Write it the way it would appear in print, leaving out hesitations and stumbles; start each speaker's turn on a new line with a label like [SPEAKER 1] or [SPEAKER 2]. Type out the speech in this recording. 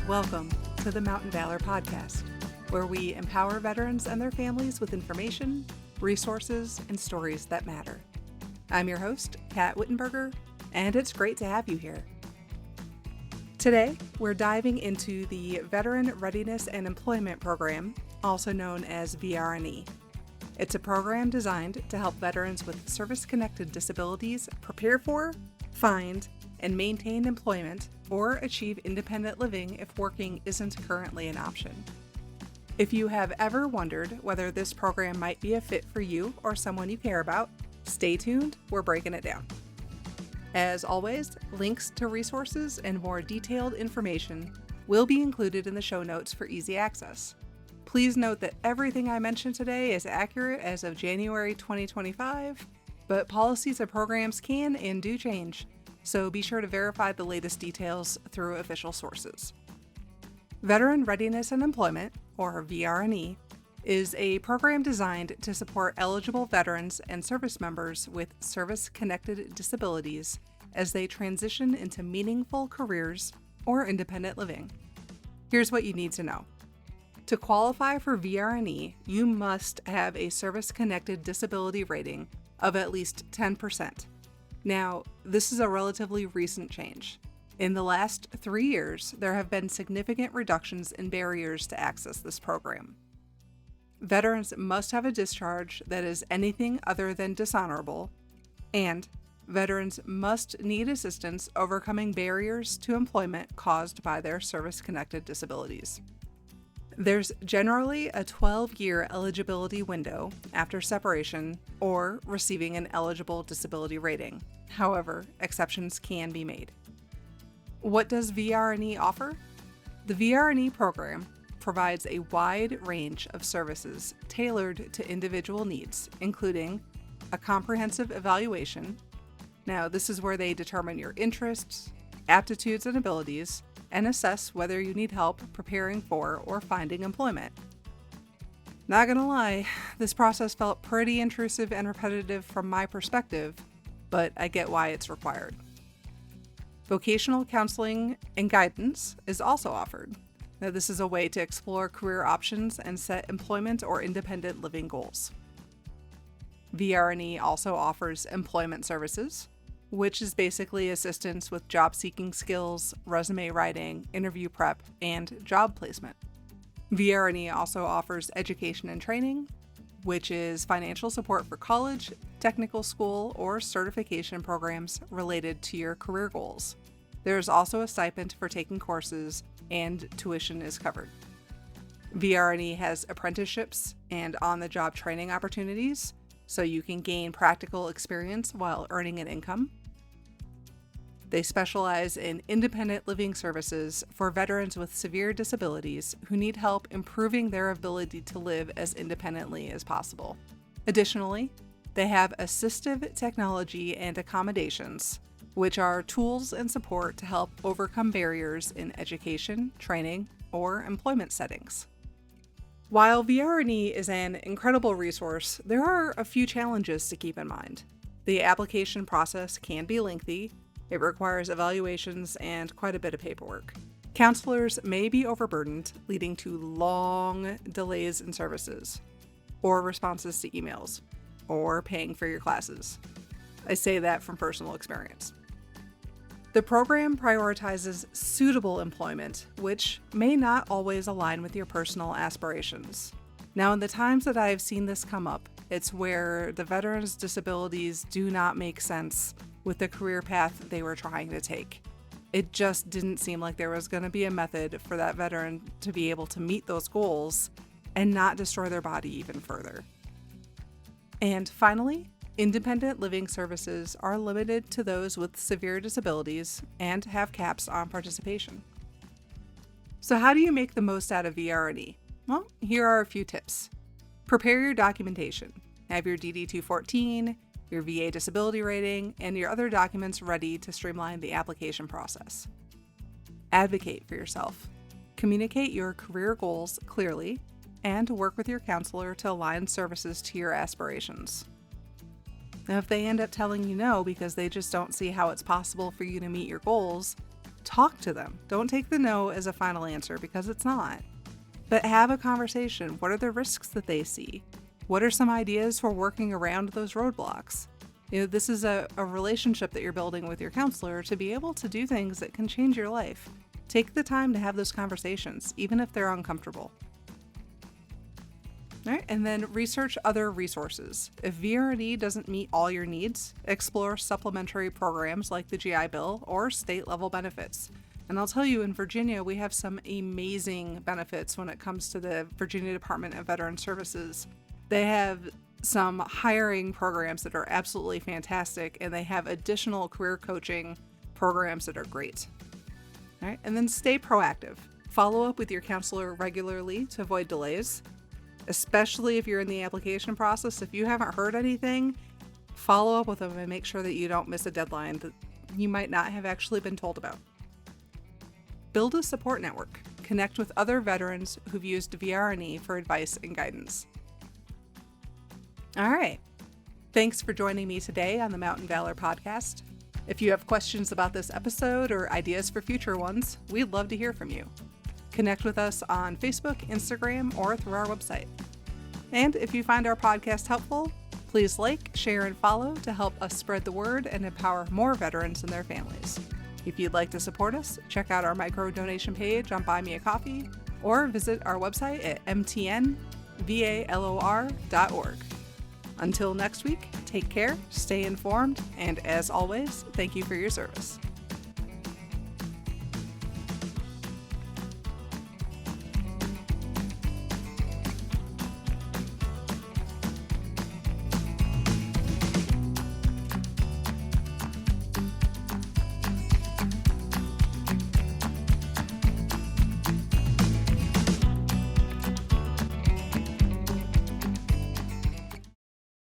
[SPEAKER 1] Welcome to the Mountain Valor podcast, where we empower veterans and their families with information, resources, and stories that matter. I'm your host, Kat Wittenberger, and it's great to have you here. Today, we're diving into the Veteran Readiness and Employment Program, also known as Vr&E. It's a program designed to help veterans with service-connected disabilities prepare for, find, and maintain employment or achieve independent living if working isn't currently an option. If you have ever wondered whether this program might be a fit for you or someone you care about, stay tuned, we're breaking it down. As always, links to resources and more detailed information will be included in the show notes for easy access. Please note that everything I mentioned today is accurate as of January 2025, but policies and programs can and do change, so be sure to verify the latest details through official sources. Veteran Readiness and Employment, or Vr&E, is a program designed to support eligible veterans and service members with service-connected disabilities as they transition into meaningful careers or independent living. Here's what you need to know. To qualify for Vr&E, you must have a service-connected disability rating of at least 10%. Now, this is a relatively recent change. In the last 3 years, there have been significant reductions in barriers to access this program. Veterans must have a discharge that is anything other than dishonorable, and veterans must need assistance overcoming barriers to employment caused by their service-connected disabilities. There's generally a 12-year eligibility window after separation or receiving an eligible disability rating. However, exceptions can be made. What does Vr&E offer? The Vr&E program provides a wide range of services tailored to individual needs, including a comprehensive evaluation. Now, this is where they determine your interests, aptitudes, and abilities, and assess whether you need help preparing for or finding employment. Not gonna lie, this process felt pretty intrusive and repetitive from my perspective, but I get why it's required. Vocational counseling and guidance is also offered. Now, this is a way to explore career options and set employment or independent living goals. Vr&E also offers employment services, which is basically assistance with job-seeking skills, resume writing, interview prep, and job placement. Vr&E also offers education and training, which is financial support for college, technical school, or certification programs related to your career goals. There is also a stipend for taking courses, and tuition is covered. Vr&E has apprenticeships and on-the-job training opportunities, so you can gain practical experience while earning an income. They specialize in independent living services for veterans with severe disabilities who need help improving their ability to live as independently as possible. Additionally, they have assistive technology and accommodations, which are tools and support to help overcome barriers in education, training, or employment settings. While Vr&E is an incredible resource, there are a few challenges to keep in mind. The application process can be lengthy. It requires evaluations and quite a bit of paperwork. Counselors may be overburdened, leading to long delays in services, or responses to emails, or paying for your classes. I say that from personal experience. The program prioritizes suitable employment, which may not always align with your personal aspirations. Now, in the times that I have seen this come up, it's where the veterans' disabilities do not make sense with the career path they were trying to take. It just didn't seem like there was going to be a method for that veteran to be able to meet those goals and not destroy their body even further. And finally, independent living services are limited to those with severe disabilities and have caps on participation. So how do you make the most out of Vr&E? Well, here are a few tips. Prepare your documentation. Have your DD-214, your VA disability rating, and your other documents ready to streamline the application process. Advocate for yourself. Communicate your career goals clearly and work with your counselor to align services to your aspirations. Now, if they end up telling you no because they just don't see how it's possible for you to meet your goals, Talk to them. Don't take the no as a final answer, because it's not. But have a conversation. What are the risks that they see? What are some ideas for working around those roadblocks? This is a relationship that you're building with your counselor to be able to do things that can change your life. Take the time to have those conversations, even if they're uncomfortable. All right, and then research other resources. If Vr&E doesn't meet all your needs, explore supplementary programs like the GI Bill or state-level benefits. And I'll tell you, in Virginia, we have some amazing benefits when it comes to the Virginia Department of Veteran Services. They have some hiring programs that are absolutely fantastic, and they have additional career coaching programs that are great. All right, and then stay proactive. Follow up with your counselor regularly to avoid delays, especially if you're in the application process. If you haven't heard anything, follow up with them and make sure that you don't miss a deadline that you might not have actually been told about. Build a support network. Connect with other veterans who've used Vr&E for advice and guidance. All right. Thanks for joining me today on the Mountain Valor podcast. If you have questions about this episode or ideas for future ones, we'd love to hear from you. Connect with us on Facebook, Instagram, or through our website. And if you find our podcast helpful, please like, share, and follow to help us spread the word and empower more veterans and their families. If you'd like to support us, check out our micro donation page on Buy Me a Coffee or visit our website at mtnvalor.org. Until next week, take care, stay informed, and as always, thank you for your service.